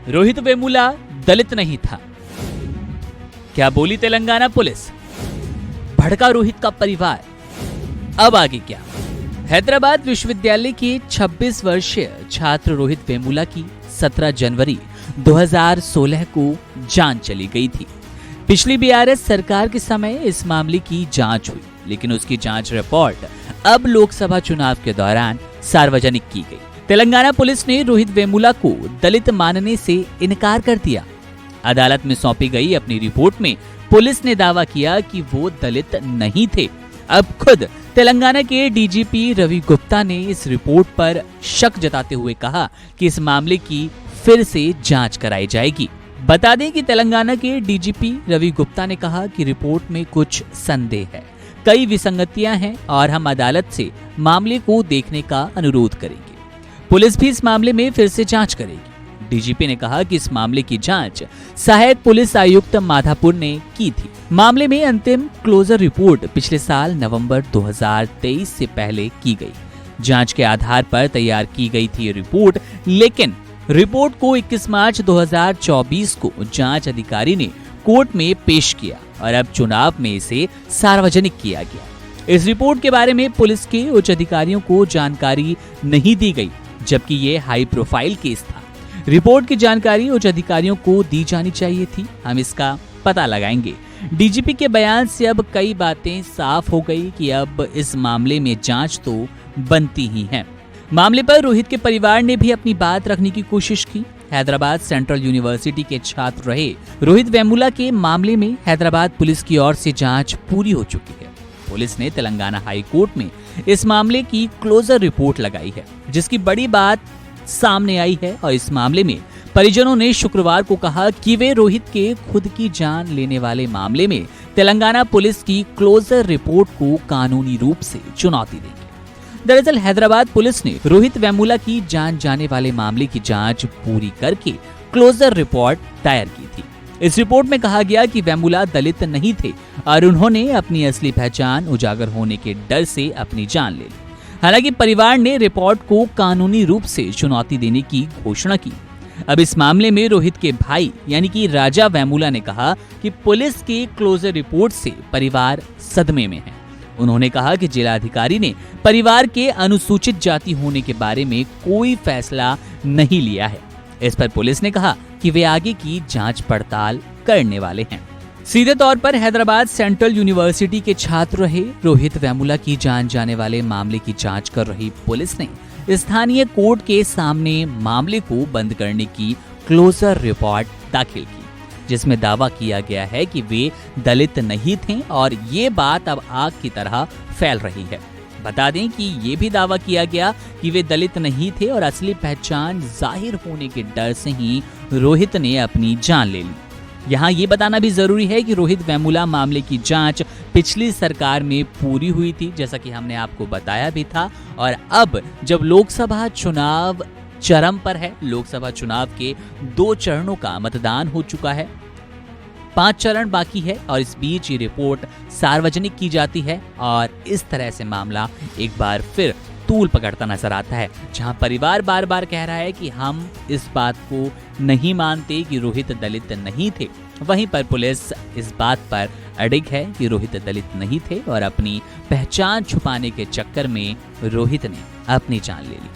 रोहित वेमुला दलित नहीं था। क्या बोली तेलंगाना पुलिस? भड़का रोहित का परिवार। अब आगे क्या? हैदराबाद विश्वविद्यालय के 26 वर्षीय छात्र रोहित वेमुला की 17 जनवरी 2016 को जान चली गई थी। पिछली बीआरएस सरकार के समय इस मामले की जांच हुई, लेकिन उसकी जांच रिपोर्ट अब लोकसभा चुनाव के दौरान सार्वजनिक की गई। तेलंगाना पुलिस ने रोहित वेमुला को दलित मानने से इनकार कर दिया। अदालत में सौंपी गई अपनी रिपोर्ट में पुलिस ने दावा किया कि वो दलित नहीं थे। अब खुद तेलंगाना के डीजीपी रवि गुप्ता ने इस रिपोर्ट पर शक जताते हुए कहा कि इस मामले की फिर से जांच कराई जाएगी। बता दें कि तेलंगाना के डीजीपी रवि गुप्ता ने कहा कि रिपोर्ट में कुछ संदेह है, कई विसंगतियां हैं और हम अदालत से मामले को देखने का अनुरोध करेंगे। पुलिस भी इस मामले में फिर से जांच करेगी। डीजीपी ने कहा कि इस मामले की जांच सहायक पुलिस आयुक्त माधापुर ने की थी। मामले में अंतिम क्लोजर रिपोर्ट पिछले साल नवंबर 2023 से पहले की गई। जांच के आधार पर तैयार की गई थी रिपोर्ट, लेकिन रिपोर्ट को 21 मार्च 2024 को जांच अधिकारी ने कोर्ट में पेश किया और अब चुनाव में इसे सार्वजनिक किया गया। इस रिपोर्ट के बारे में पुलिस के उच्च अधिकारियों को जानकारी नहीं दी गई, जबकि ये हाई प्रोफाइल केस था। रिपोर्ट की जानकारी उच्च अधिकारियों को दी जानी चाहिए थी। हम इसका पता लगाएंगे। डीजीपी के बयान से अब कई बातें साफ हो गई कि अब इस मामले में जांच तो बनती ही है। मामले पर रोहित के परिवार ने भी अपनी बात रखने की कोशिश की। हैदराबाद सेंट्रल यूनिवर्सिटी के छात्र रहे रोहित वेमुला के मामले में हैदराबाद पुलिस की ओर से जांच पूरी हो चुकी है। पुलिस ने तेलंगाना हाई कोर्ट में इस मामले की क्लोजर रिपोर्ट लगाई है, जिसकी बड़ी बात सामने आई है और इस मामले में परिजनों ने शुक्रवार को कहा कि वे रोहित के खुद की जान लेने वाले मामले में तेलंगाना पुलिस की क्लोजर रिपोर्ट को कानूनी रूप से चुनौती देंगे। दरअसल हैदराबाद पुलिस ने रोहित वेमुला की जान जाने वाले मामले की जांच पूरी करके क्लोजर रिपोर्ट दायर की थी। इस रिपोर्ट में कहा गया कि वेमुला दलित नहीं थे और उन्होंने अपनी असली पहचान उजागर होने के डर से अपनी जान ले ली। हालांकि परिवार ने रिपोर्ट को कानूनी रूप से चुनौती देने की घोषणा की। अब इस मामले में रोहित के भाई यानी कि राजा वेमुला ने कहा कि पुलिस की क्लोजर रिपोर्ट से परिवार सदमे में है। उन्होंने कहा कि जिलाधिकारी ने परिवार के अनुसूचित जाति होने के बारे में कोई फैसला नहीं लिया है। इस पर पुलिस ने कहा कि वे आगे की जांच पड़ताल करने वाले हैं। सीधे तौर पर हैदराबाद सेंट्रल यूनिवर्सिटी के छात्र रहे रोहित वेमुला की जान जाने वाले मामले की जांच कर रही पुलिस ने स्थानीय कोर्ट के सामने मामले को बंद करने की क्लोजर रिपोर्ट दाखिल की, जिसमें दावा किया गया है कि वे दलित नहीं थे और ये बात अब आग की तरह फैल रही है। बता दें कि ये भी दावा किया गया कि वे दलित नहीं थे और असली पहचान जाहिर होने के डर से ही रोहित ने अपनी जान ले ली। यहाँ ये बताना भी जरूरी है कि रोहित वेमुला मामले की जांच पिछली सरकार में पूरी हुई थी, जैसा कि हमने आपको बताया भी था। और अब जब लोकसभा चुनाव चरम पर है, लोकसभा चुनाव के 2 चरणों का मतदान हो चुका है, 5 चरण बाकी है और इस बीच ये रिपोर्ट सार्वजनिक की जाती है और इस तरह से मामला एक बार फिर तूल पकड़ता नजर आता है, जहां परिवार बार बार कह रहा है कि हम इस बात को नहीं मानते कि रोहित दलित नहीं थे। वहीं पर पुलिस इस बात पर अडिग है कि रोहित दलित नहीं थे और अपनी पहचान छुपाने के चक्कर में रोहित ने अपनी जान ले ली।